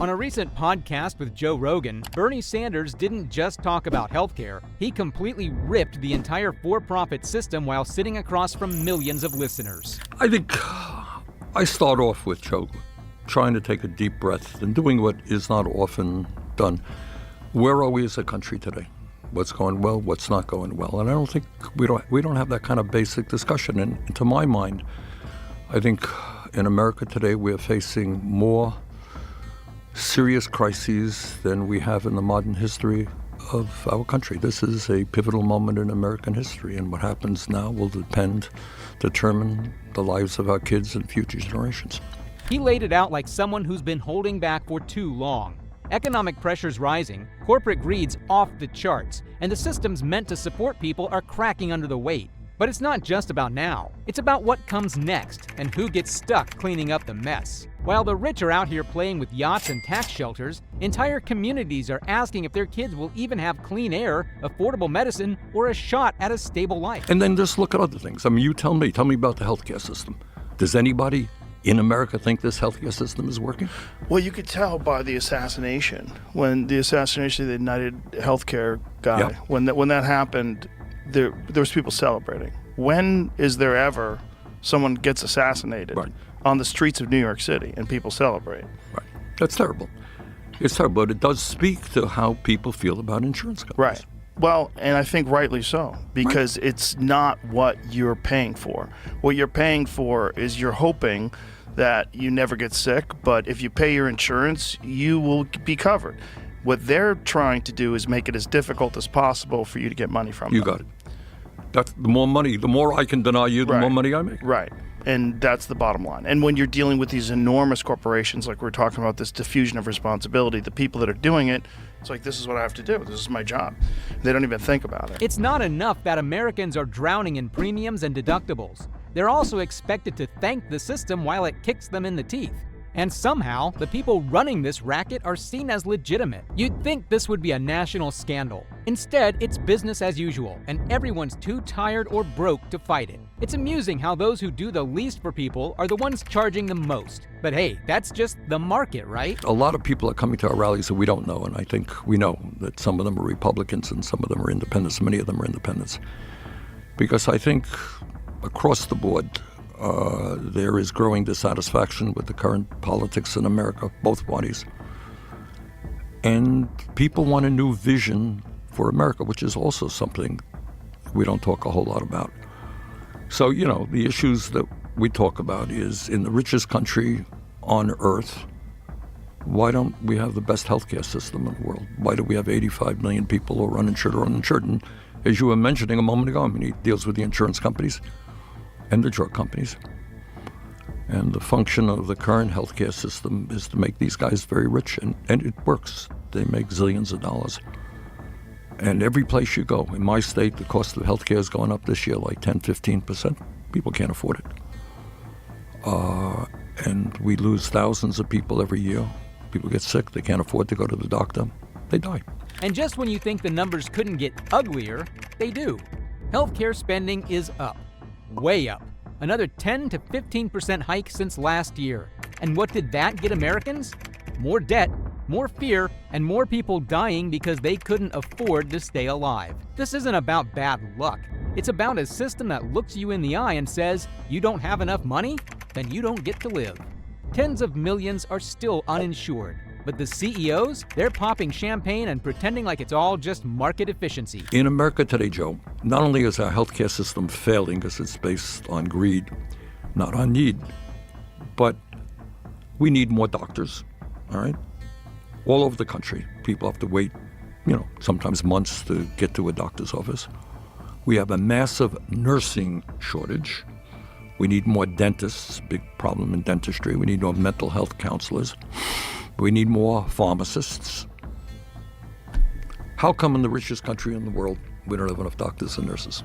On a recent podcast with Joe Rogan, Bernie Sanders didn't just talk about healthcare, he completely ripped the entire for-profit system while sitting across from millions of listeners. I think I start off with Joe trying to take a deep breath and doing what is not often done. Where are we as a country today? What's going well? What's not going well? And I don't think we don't have that kind of basic discussion. And to my mind, I think in America today we're facing more serious crises than we have in the modern history of our country. This is a pivotal moment in American history, and what happens now will determine the lives of our kids and future generations. He laid it out like someone who's been holding back for too long. Economic pressures rising, corporate greed's off the charts, and the systems meant to support people are cracking under the weight. But it's not just about now. It's about what comes next and who gets stuck cleaning up the mess. While the rich are out here playing with yachts and tax shelters, entire communities are asking if their kids will even have clean air, affordable medicine, or a shot at a stable life. And then just look at other things. I mean, you tell me about the healthcare system. Does anybody in America think this healthcare system is working? Well, you could tell by the assassination. When the assassination of the United Healthcare guy, Yeah. when that happened, there was people celebrating. When is there ever someone gets assassinated on the streets of New York City and people celebrate? Right. That's terrible. It's terrible, but it does speak to how people feel about insurance companies. Right. Well, and I think rightly so, because it's not what you're paying for. What you're paying for is you're hoping that you never get sick, but if you pay your insurance, you will be covered. What they're trying to do is make it as difficult as possible for you to get money from them. You got it. That's the more money, the more I can deny you, the more money I make. Right. And that's the bottom line. And when you're dealing with these enormous corporations, like we're talking about, this diffusion of responsibility, the people that are doing it, it's like, this is what I have to do. This is my job. They don't even think about it. It's not enough that Americans are drowning in premiums and deductibles. They're also expected to thank the system while it kicks them in the teeth. And somehow, the people running this racket are seen as legitimate. You'd think this would be a national scandal. Instead, it's business as usual, and everyone's too tired or broke to fight it. It's amusing how those who do the least for people are the ones charging the most. But hey, that's just the market, right? A lot of people are coming to our rallies that we don't know, and I think we know that some of them are Republicans and some of them are independents. Many of them are independents. Because I think across the board, there is growing dissatisfaction with the current politics in America, both parties. And people want a new vision for America, which is also something we don't talk a whole lot about. So, you know, the issues that we talk about is in the richest country on earth, why don't we have the best healthcare system in the world? Why do we have 85 million people who are uninsured or uninsured? And as you were mentioning a moment ago, I mean, he deals with the insurance companies and the drug companies. And the function of the current healthcare system is to make these guys very rich, and it works. They make zillions of dollars. And every place you go, in my state, the cost of healthcare is going up this year like 10, 15%. People can't afford it. And we lose thousands of people every year. People get sick, they can't afford to go to the doctor, they die. And just when you think the numbers couldn't get uglier, they do. Healthcare spending is up. Way up. Another 10 to 15% hike since last year. And what did that get Americans? More debt, more fear, and more people dying because they couldn't afford to stay alive. This isn't about bad luck. It's about a system that looks you in the eye and says, you don't have enough money? Then you don't get to live. Tens of millions are still uninsured. But the CEOs, they're popping champagne and pretending like it's all just market efficiency. In America today, Joe, not only is our healthcare system failing because it's based on greed, not on need, but we need more doctors, all right? All over the country, people have to wait, sometimes months to get to a doctor's office. We have a massive nursing shortage. We need more dentists, big problem in dentistry. We need more mental health counselors. We need more pharmacists. How come in the richest country in the world we don't have enough doctors and nurses?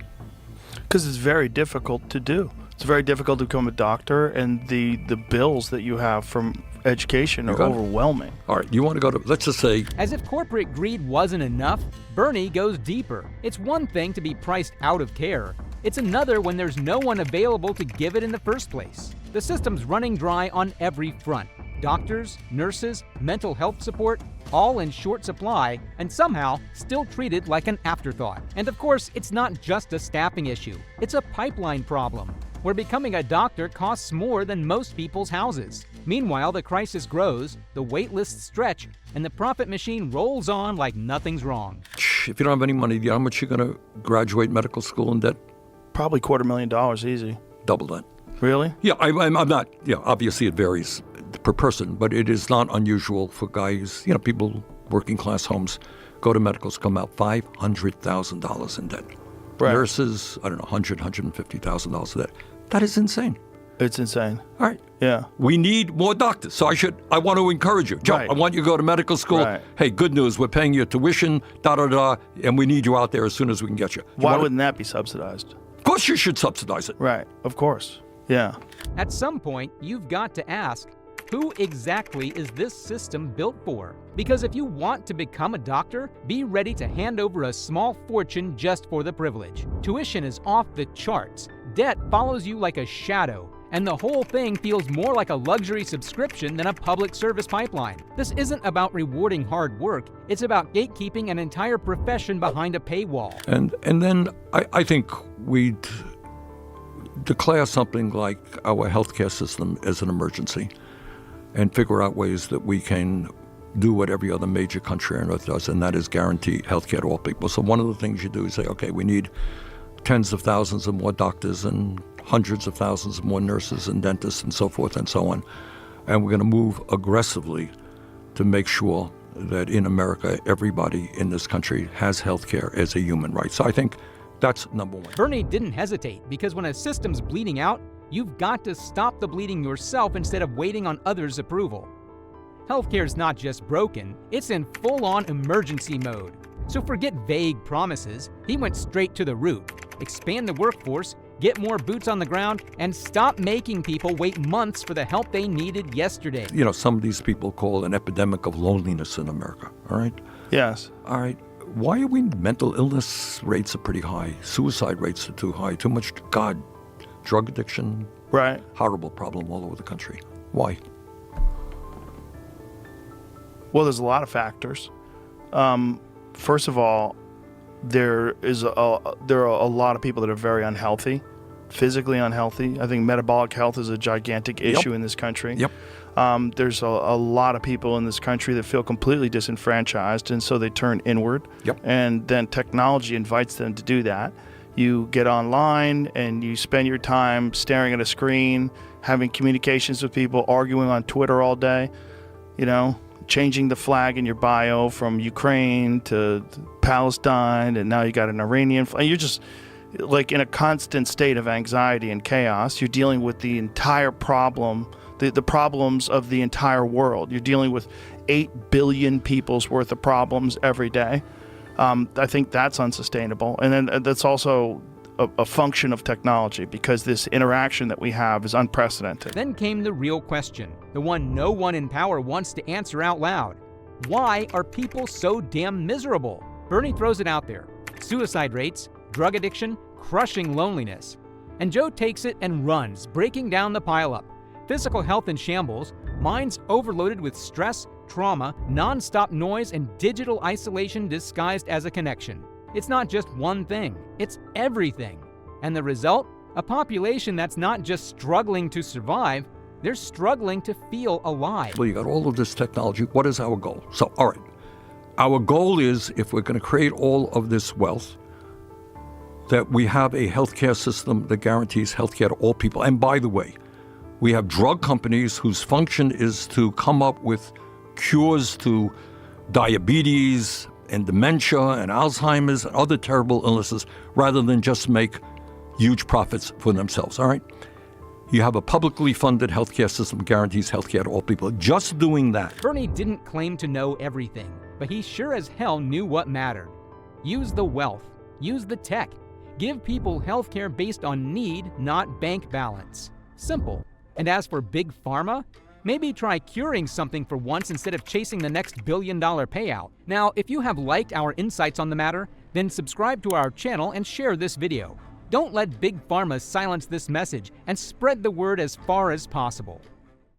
Because it's very difficult to do. It's very difficult to become a doctor, and the bills that you have from education are overwhelming. All right, you want to go to, let's just say... As if corporate greed wasn't enough, Bernie goes deeper. It's one thing to be priced out of care. It's another when there's no one available to give it in the first place. The system's running dry on every front. Doctors, nurses, mental health support, all in short supply and somehow still treated like an afterthought. And of course, it's not just a staffing issue. It's a pipeline problem, where becoming a doctor costs more than most people's houses. Meanwhile, the crisis grows, the wait lists stretch, and the profit machine rolls on like nothing's wrong. If you don't have any money, you know how much you're going to graduate medical school in debt? Probably $250,000 easy. Double that. Really? Yeah, I'm not, obviously it varies per person, but it is not unusual for guys, people, working class homes, go to medical school, come out $500,000 in debt. Right. Nurses, I don't know, $100,000, $150,000 in debt. That is insane. It's insane. All right. Yeah. We need more doctors. So I want to encourage you. Joe, Right. I want you to go to medical school. Right. Hey, good news. We're paying your tuition, and we need you out there as soon as we can get you. Why wouldn't that be subsidized? Of course you should subsidize it. Right. Of course. Yeah. At some point, you've got to ask, who exactly is this system built for? Because if you want to become a doctor, be ready to hand over a small fortune just for the privilege. Tuition is off the charts. Debt follows you like a shadow. And the whole thing feels more like a luxury subscription than a public service pipeline. This isn't about rewarding hard work. It's about gatekeeping an entire profession behind a paywall. And then I think we'd declare something like our healthcare system as an emergency and figure out ways that we can do what every other major country on earth does, and that is guarantee healthcare to all people. So one of the things you do is say, okay, we need tens of thousands of more doctors and hundreds of thousands of more nurses and dentists and so forth and so on. And we're going to move aggressively to make sure that in America, everybody in this country has health care as a human right. So I think that's number one. Bernie didn't hesitate, because when a system's bleeding out, you've got to stop the bleeding yourself instead of waiting on others' approval. Healthcare's not just broken, it's in full-on emergency mode. So forget vague promises. He went straight to the root. Expand the workforce, get more boots on the ground, and stop making people wait months for the help they needed yesterday. Some of these people call an epidemic of loneliness in America, all right? Yes. All right. Why are we, mental illness rates are pretty high. Suicide rates are too high. Too much, drug addiction. Right. Horrible problem all over the country. Why? Well, there's a lot of factors. First of all, there are a lot of people that are very unhealthy, physically unhealthy. I think metabolic health is a gigantic issue in this country. Yep. There's a lot of people in this country that feel completely disenfranchised, and so they turn inward. Yep. And then technology invites them to do that. You get online and you spend your time staring at a screen, having communications with people, arguing on Twitter all day, changing the flag in your bio from Ukraine to Palestine, and now you got an Iranian flag. You're just like in a constant state of anxiety and chaos. You're dealing with the entire problem, the problems of the entire world. You're dealing with 8 billion people's worth of problems every day. I think that's unsustainable. And then that's also a function of technology, because this interaction that we have is unprecedented. Then came the real question, the one no one in power wants to answer out loud. Why are people so damn miserable? Bernie throws it out there. Suicide rates, drug addiction, crushing loneliness. And Joe takes it and runs, breaking down the pileup. Physical health in shambles, minds overloaded with stress, trauma, non-stop noise, and digital isolation disguised as a connection. It's not just one thing, it's everything. And the result? A population that's not just struggling to survive, they're struggling to feel alive. Well, you got all of this technology. What is our goal? So, all right, our goal is, if we're going to create all of this wealth, that we have a healthcare system that guarantees healthcare to all people. And by the way, we have drug companies whose function is to come up with cures to diabetes and dementia and Alzheimer's and other terrible illnesses, rather than just make huge profits for themselves, all right? You have a publicly funded healthcare system that guarantees healthcare to all people. Just doing that. Bernie didn't claim to know everything, but he sure as hell knew what mattered. Use the wealth. Use the tech. Give people healthcare based on need, not bank balance. Simple. And as for Big Pharma, maybe try curing something for once instead of chasing the next billion-dollar payout. Now, if you have liked our insights on the matter, then subscribe to our channel and share this video. Don't let Big Pharma silence this message, and spread the word as far as possible.